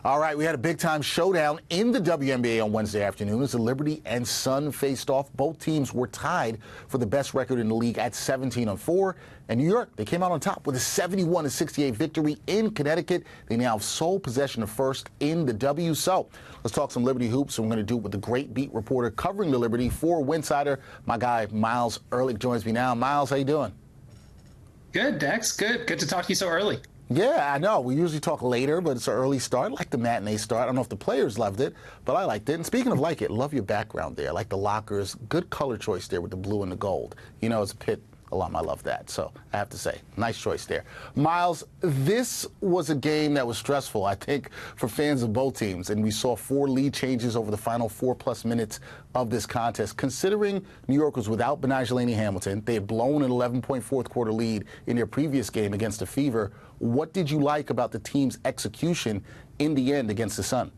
All right, we had a big-time showdown in the WNBA on Wednesday afternoon as the Liberty and Sun faced off. Both teams were tied for the best record in the league at 17-4. And New York, they came out on top with a 71-68 victory in Connecticut. They now have sole possession of first in the W. So let's talk some Liberty hoops, and we're going to do it with the great beat reporter covering the Liberty for Winsidr. My guy, Myles Ehrlich, joins me now. Myles, how you doing? Good, Dex. Good. Good to talk to you so early. Yeah, I know. We usually talk later, but it's an early start. I like the matinee start. I don't know if the players loved it, but I liked it. And speaking of like it, love your background there. I like the lockers. Good color choice there with the blue and the gold. You know, as a Pitt alum, I love that. So I have to say, nice choice there. Myles, this was a game that was stressful, I think, for fans of both teams. And we saw 4 lead changes over the final 4+ minutes of this contest. Considering New York was without laney-hamilton, they had blown an 11-point fourth-quarter lead in their previous game against the Fever. What did you like about the team's execution in the end against the Sun?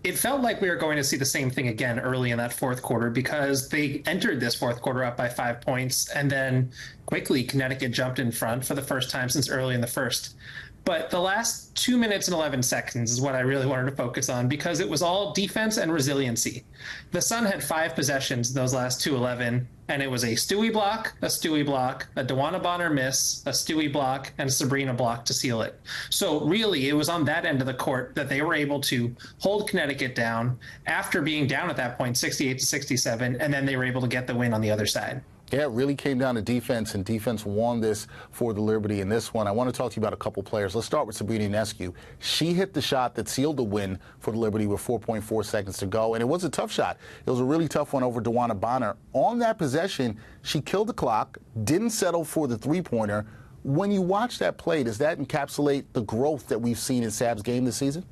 It felt like we were going to see the same thing again early in that fourth quarter because they entered this fourth quarter up by 5 points, and then quickly Connecticut jumped in front for the first time since early in the first. But the last 2 minutes and 11 seconds is what I really wanted to focus on because it was all defense and resiliency. The Sun had 5 possessions in those last 2:11, and it was a Stewie block, a DeWanna Bonner miss, a Stewie block, and a Sabrina block to seal it. So really, it was on that end of the court that they were able to hold Connecticut down after being down at that point, 68-67, and then they were able to get the win on the other side. Yeah, it really came down to defense, and defense won this for the Liberty in this one. I want to talk to you about a couple players. Let's start with Sabrina Ionescu. She hit the shot that sealed the win for the Liberty with 4.4 seconds to go, and it was a tough shot. It was a really tough one over DeWanna Bonner. On that possession, she killed the clock, didn't settle for the three-pointer. When you watch that play, does that encapsulate the growth that we've seen in Sab's game this season?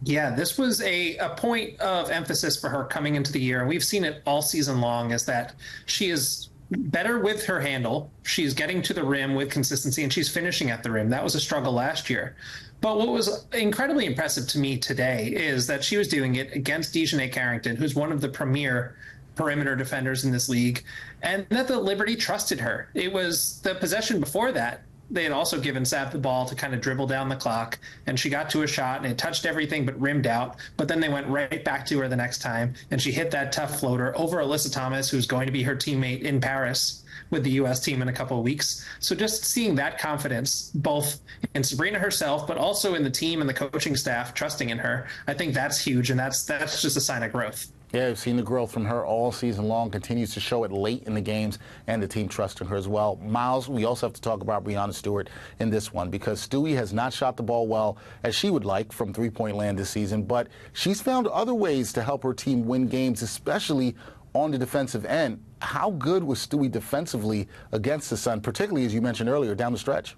Yeah, this was a point of emphasis for her coming into the year, and we've seen it all season long, is that she is better with her handle. She's getting to the rim with consistency, and she's finishing at the rim. That was a struggle last year. But what was incredibly impressive to me today is that she was doing it against Dejanay Carrington, who's one of the premier perimeter defenders in this league, and that the Liberty trusted her. It was the possession before that. They had also given Sab the ball to kind of dribble down the clock, and she got to a shot, and it touched everything but rimmed out. But then they went right back to her the next time, and she hit that tough floater over Alyssa Thomas, who's going to be her teammate in Paris with the U.S. team in a couple of weeks. So just seeing that confidence, both in Sabrina herself, but also in the team and the coaching staff trusting in her, I think that's huge, and that's just a sign of growth. Yeah, we've seen the growth from her all season long, continues to show it late in the games, and the team trusting her as well. Myles, we also have to talk about Breanna Stewart in this one because Stewie has not shot the ball well as she would like from three-point land this season, but she's found other ways to help her team win games, especially on the defensive end. How good was Stewie defensively against the Sun, particularly, as you mentioned earlier, down the stretch?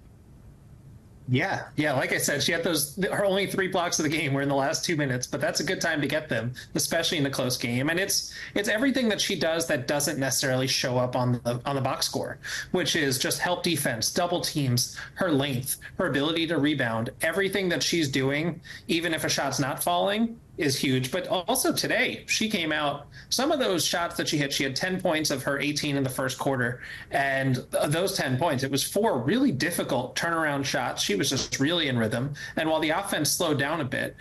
Yeah. Like I said, she had her only 3 blocks of the game were in the last 2 minutes, but that's a good time to get them, especially in a close game. And it's everything that she does that doesn't necessarily show up on the box score, which is just help defense, double teams, her length, her ability to rebound. Everything that she's doing, even if a shot's not falling, is huge. But also today, she came out, some of those shots that she hit, she had 10 points of her 18 in the first quarter. And those 10 points, it was 4 really difficult turnaround shots. She was just really in rhythm. And while the offense slowed down a bit,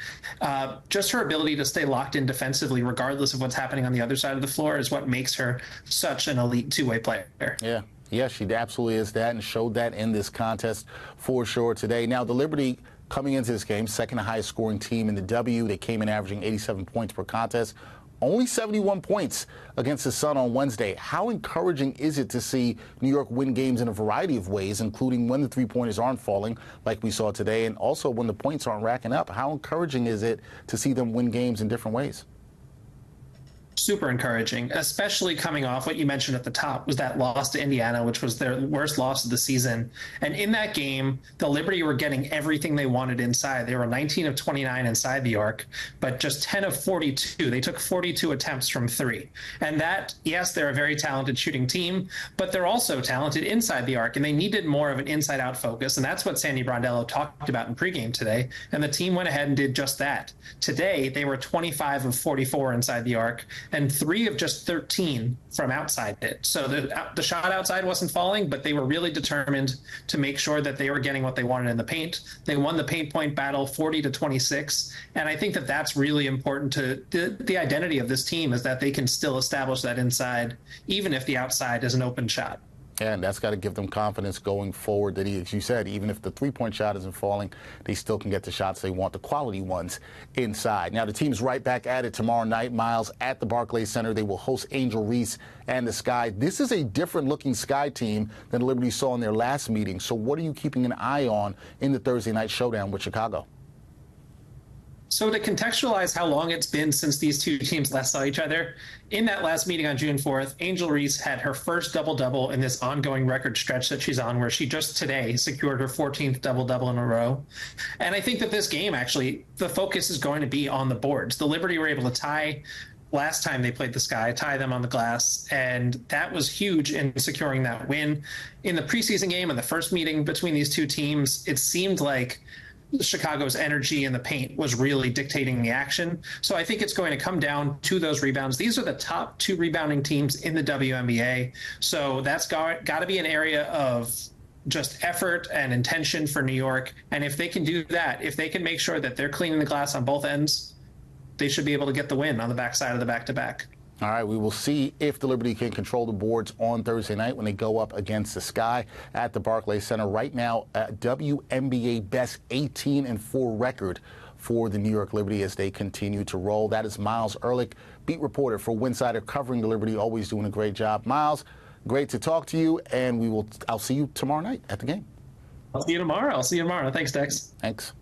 just her ability to stay locked in defensively, regardless of what's happening on the other side of the floor, is what makes her such an elite two-way player. Yeah. Yeah, she absolutely is that, and showed that in this contest for sure today. Now, the Liberty, coming into this game, second highest scoring team in the W. They came in averaging 87 points per contest. Only 71 points against the Sun on Wednesday. How encouraging is it to see New York win games in a variety of ways, including when the three-pointers aren't falling, like we saw today, and also when the points aren't racking up? How encouraging is it to see them win games in different ways? Super encouraging, especially coming off what you mentioned at the top was that loss to Indiana, which was their worst loss of the season. And in that game, the Liberty were getting everything they wanted inside. They were 19 of 29 inside the arc, but just 10 of 42. They took 42 attempts from 3. And that, yes, they're a very talented shooting team, but they're also talented inside the arc, and they needed more of an inside-out focus. And that's what Sandy Brondello talked about in pregame today. And the team went ahead and did just that. Today, they were 25 of 44 inside the arc. and 3 of just 13 from outside it. So the shot outside wasn't falling, but they were really determined to make sure that they were getting what they wanted in the paint. They won the paint point battle 40-26, and I think that that's really important to the identity of this team, is that they can still establish that inside, even if the outside is an open shot. And that's got to give them confidence going forward that, as you said, even if the three-point shot isn't falling, they still can get the shots they want, the quality ones, inside. Now, the team's right back at it tomorrow night. Myles at the Barclays Center. They will host Angel Reese and the Sky. This is a different-looking Sky team than Liberty saw in their last meeting. So what are you keeping an eye on in the Thursday night showdown with Chicago? So to contextualize how long it's been since these two teams last saw each other, in that last meeting on June 4th, Angel Reese had her first double-double in this ongoing record stretch that she's on, where she just today secured her 14th double-double in a row. And I think that this game, actually, the focus is going to be on the boards. The Liberty were able to tie last time they played the Sky, tie them on the glass, and that was huge in securing that win. In the preseason game and the first meeting between these two teams, it seemed like Chicago's energy in the paint was really dictating the action. So I think it's going to come down to those rebounds. These are the top 2 rebounding teams in the WNBA. So that's got to be an area of just effort and intention for New York. And if they can do that, if they can make sure that they're cleaning the glass on both ends, they should be able to get the win on the backside of the back-to-back. All right, we will see if the Liberty can control the boards on Thursday night when they go up against the Sky at the Barclays Center. Right now, WNBA best 18-4 record for the New York Liberty as they continue to roll. That is Myles Ehrlich, beat reporter for Winsidr, covering the Liberty, always doing a great job. Myles, great to talk to you, and I'll see you tomorrow night at the game. I'll see you tomorrow. Thanks, Dex. Thanks.